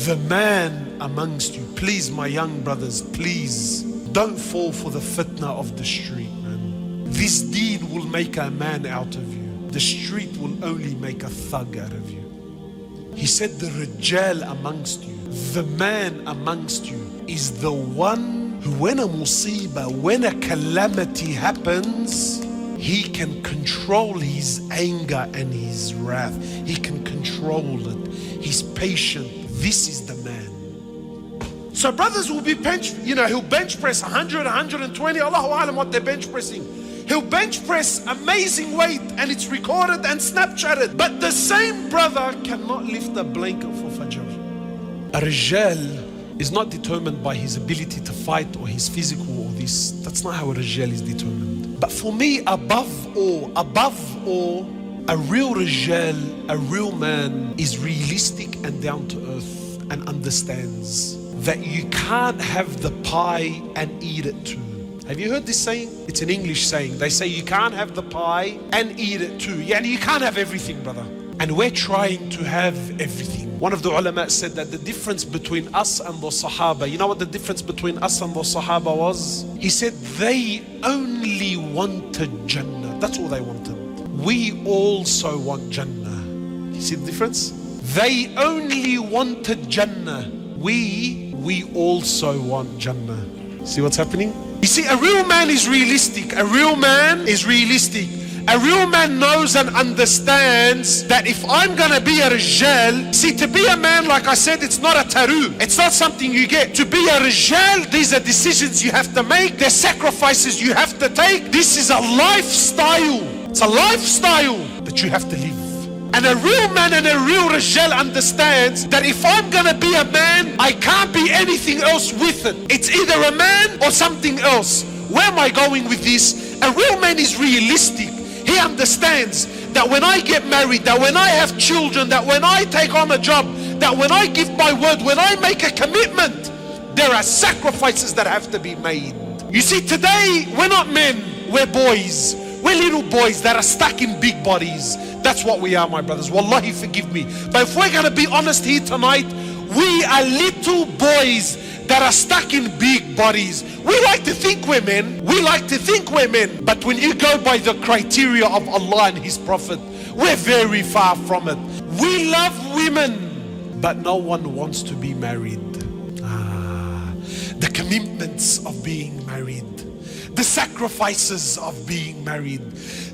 The man amongst you, please my young brothers, please don't fall for the fitna of the street, man. This deen will make a man out of you. The street will only make a thug out of you. He said the rijal amongst you, the man amongst you is the one who when a musibah, when a calamity happens, he can control his anger and his wrath. He can control it. He's patient. This is the man. So brothers will be he'll bench press 100, 120, Allahu Alam what they're bench pressing. He'll bench press amazing weight and it's recorded and Snapchatted. But the same brother cannot lift a blanket for Fajr. A Rijal is not determined by his ability to fight or his physical or this. That's not how a Rijal is determined. But for me, above all, a real Rijal, a real man is realistic and down to earth and understands that you can't have the pie and eat it too. Have you heard this saying? It's an English saying. They say you can't have the pie and eat it too. Yeah, and you can't have everything, brother. And we're trying to have everything. One of the ulama said that the difference between us and the Sahaba, you know what the difference between us and the Sahaba was? He said they only wanted Jannah. That's all they wanted. We also want Jannah. You see the difference? They only wanted Jannah. We also want Jannah. See what's happening? You see, a real man is realistic. A real man is realistic. A real man knows and understands that if I'm gonna be a Rijal, see, to be a man, like I said, it's not a taru. It's not something you get. To be a Rijal, these are decisions you have to make. They're sacrifices you have to take. This is a lifestyle. It's a lifestyle that you have to live. And a real man and a real Rijal understands that if I'm gonna be a man, I can't be anything else with it. It's either a man or something else. Where am I going with this? A real man is realistic. He understands that when I get married, that when I have children, that when I take on a job, that when I give my word, when I make a commitment, there are sacrifices that have to be made. You see, today, we're not men, we're boys. We're little boys that are stuck in big bodies. That's what we are, my brothers. Wallahi, forgive me. But if we're going to be honest here tonight, we are little boys that are stuck in big bodies. We like to think we're men. We like to think we're men. But when you go by the criteria of Allah and His Prophet, we're very far from it. We love women, but no one wants to be married. The commitments of being married, the sacrifices of being married,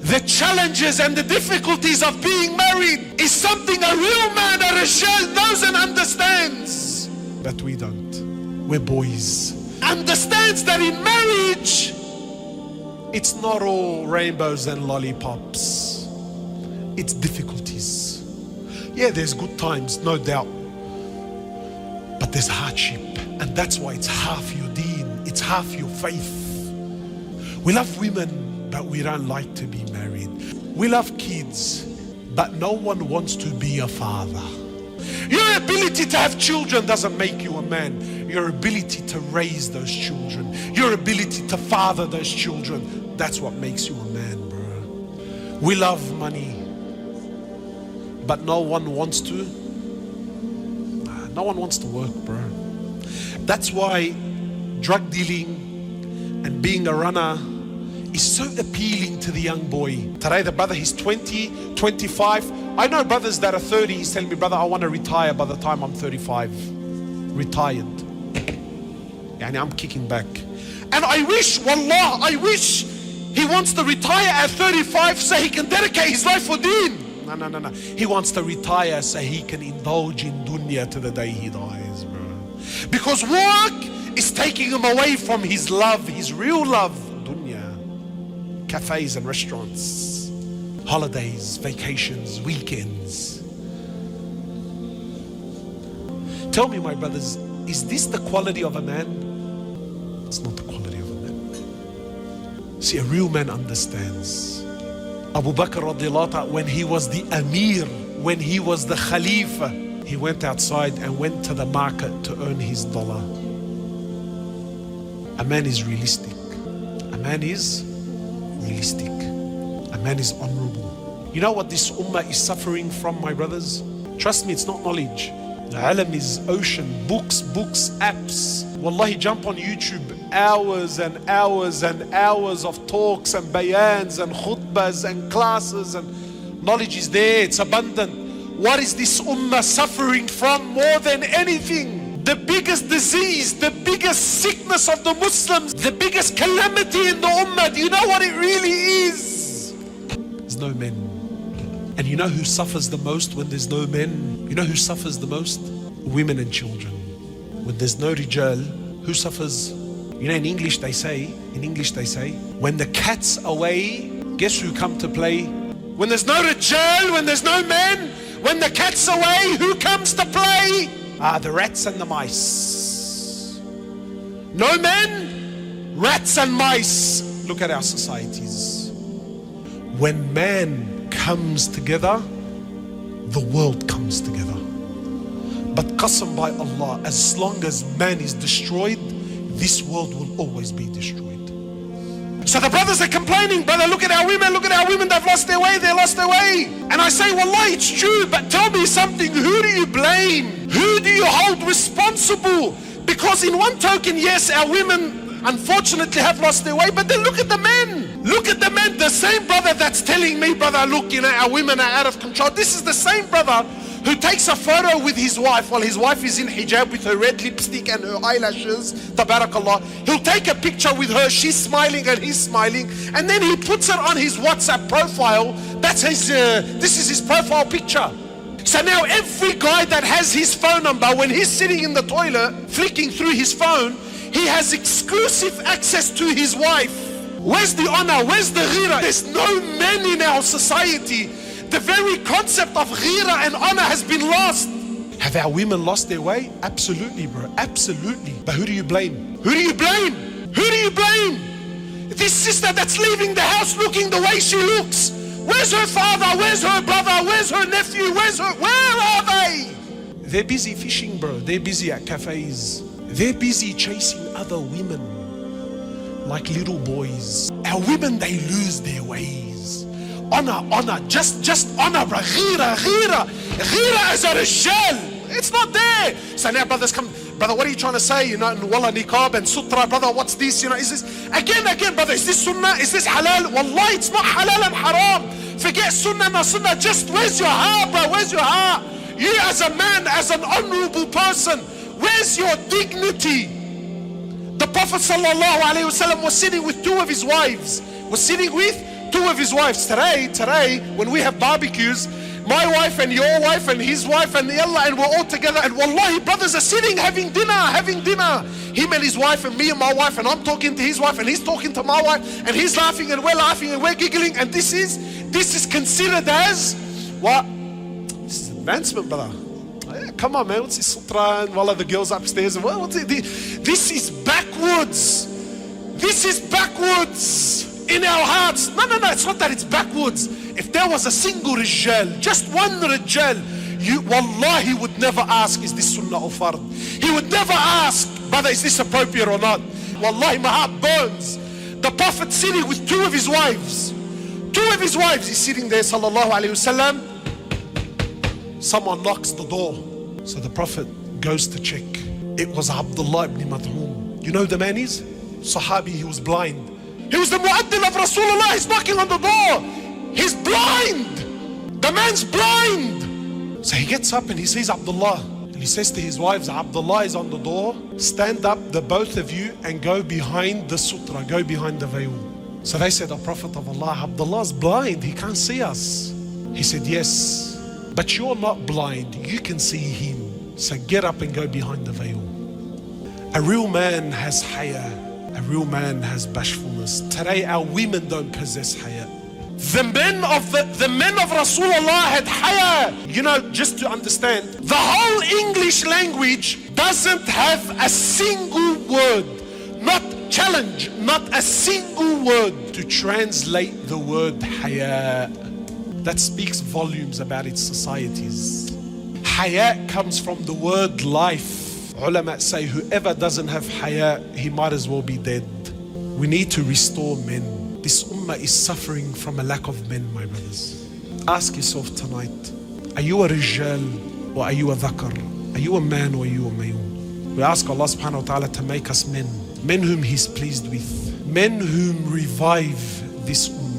the challenges and the difficulties of being married is something a real man, a Rijal, knows and understands. But we don't. We're boys. Understands that in marriage, it's not all rainbows and lollipops. It's difficulties. Yeah, there's good times, no doubt. But there's hardship. And that's why it's half your deen. It's half your faith. We love women, but we don't like to be married. We love kids, but no one wants to be a father. Your ability to have children doesn't make you a man. Your ability to raise those children, your ability to father those children, that's what makes you a man, bro. We love money, but no one wants to work, bro. That's why drug dealing and being a runner is so appealing to the young boy. Today the brother, he's 20, 25. I know brothers that are 30, he's telling me, brother, I want to retire by the time I'm 35. Retired. Yani I'm kicking back. And I wish, wallah, I wish he wants to retire at 35 so he can dedicate his life for deen. No. He wants to retire so he can indulge in dunya to the day he dies, bro. Because work is taking him away from his love, his real love, dunya. Cafes and restaurants, holidays, vacations, weekends. Tell me, my brothers, is this the quality of a man? It's not the quality of a man. See, a real man understands. Abu Bakr radiallahu anhu, when he was the Amir, when he was the Khalifa, he went outside and went to the market to earn his dollar. A man is realistic. A man is realistic. A man is honorable. You know what this ummah is suffering from, my brothers? Trust me, it's not knowledge. Alam is ocean, books, apps. Wallahi, jump on YouTube, hours and hours and hours of talks and bayans and khutbahs and classes, and knowledge is there, it's abundant. What is this ummah suffering from more than anything? The biggest disease, the biggest sickness of the Muslims, the biggest calamity in the ummah. Do you know what it really is? There's no men. And you know who suffers the most when there's no men? You know who suffers the most? Women and children. When there's no rijal, who suffers? You know, in English they say, when the cat's away, guess who come to play? When there's no rijal, when there's no men, when the cat's away, who comes to play? The rats and the mice. No men, rats and mice. Look at our societies. When man comes together, the world comes together. But qasam by Allah, as long as man is destroyed, this world will always be destroyed. So the brothers are complaining, brother, look at our women, they've lost their way, And I say, wallahi, it's true, but tell me something, who do you blame? Who do you hold responsible? Because in one token, yes, our women unfortunately have lost their way, but then look at the men. Look at the men, the same brother that's telling me, brother, look, our women are out of control. This is the same brother who takes a photo with his wife while his wife is in hijab with her red lipstick and her eyelashes, tabarakallah. He'll take a picture with her, she's smiling and he's smiling, and then he puts it on his WhatsApp profile. That's his, this is his profile picture. So now every guy that has his phone number, when he's sitting in the toilet, flicking through his phone, he has exclusive access to his wife. Where's the honor? Where's the ghira? There's no men in our society. The very concept of ghira and honor has been lost. Have our women lost their way? Absolutely, bro. Absolutely. But who do you blame? Who do you blame? Who do you blame? This sister that's leaving the house looking the way she looks. Where's her father? Where's her brother? Where's her nephew? Where are they? They're busy fishing, bro. They're busy at cafes. They're busy chasing other women like little boys. Our women, they lose their ways. Honor, just honor, bro. Ghira as a rijal. It's not there. So now brothers come, brother, what are you trying to say? You know, wallah, niqab and sutra, brother, what's this? You know, is this, again, brother, is this sunnah? Is this halal? Wallahi, it's not halal and haram. Forget sunnah and sunnah. Just where's your heart, bro? Where's your heart? You as a man, as an honorable person, where's your dignity? The Prophet ﷺ was sitting with two of his wives. Today, when we have barbecues, my wife and your wife and his wife and yalla, and we're all together, and wallahi, brothers are sitting having dinner. Him and his wife and me and my wife, and I'm talking to his wife and he's talking to my wife, and he's laughing and we're laughing and we're giggling, and this is considered as what? This is advancement, brother. Come on, man, what's this sutra? And wallah, the girls upstairs, and what's it? This is backwards. This is backwards in our hearts. No, it's not that it's backwards. If there was a single rijal, just one rijal, wallahi would never ask, is this sunnah or fard? He would never ask, brother, is this appropriate or not? Wallahi, my heart burns. The Prophet sitting with two of his wives. He's sitting there, sallallahu alayhi wasallam. Someone knocks the door. So the Prophet goes to check. It was Abdullah ibn Mad'um. You know who the man is? Sahabi, he was blind. He was the mu'addin of Rasulullah. He's knocking on the door. He's blind. The man's blind. So he gets up and he sees Abdullah. And he says to his wives, Abdullah is on the door. Stand up, the both of you, and go behind the sutra. Go behind the veil. So they said, O Prophet of Allah, Abdullah's blind. He can't see us. He said, yes. But you're not blind, you can see him. So get up and go behind the veil. A real man has haya. A real man has bashfulness. Today our women don't possess haya. The men of Rasulullah had haya. You know, just to understand, the whole English language doesn't have a single word, not challenge, not a single word to translate the word haya. That speaks volumes about its societies. Haya comes from the word life. Ulama say whoever doesn't have haya, he might as well be dead. We need to restore men. This ummah is suffering from a lack of men, my brothers. Ask yourself tonight, are you a rijal or are you a dhakar? Are you a man or are you a male? We ask Allah subhanahu wa ta'ala to make us men. Men whom He's pleased with. Men whom revive this ummah.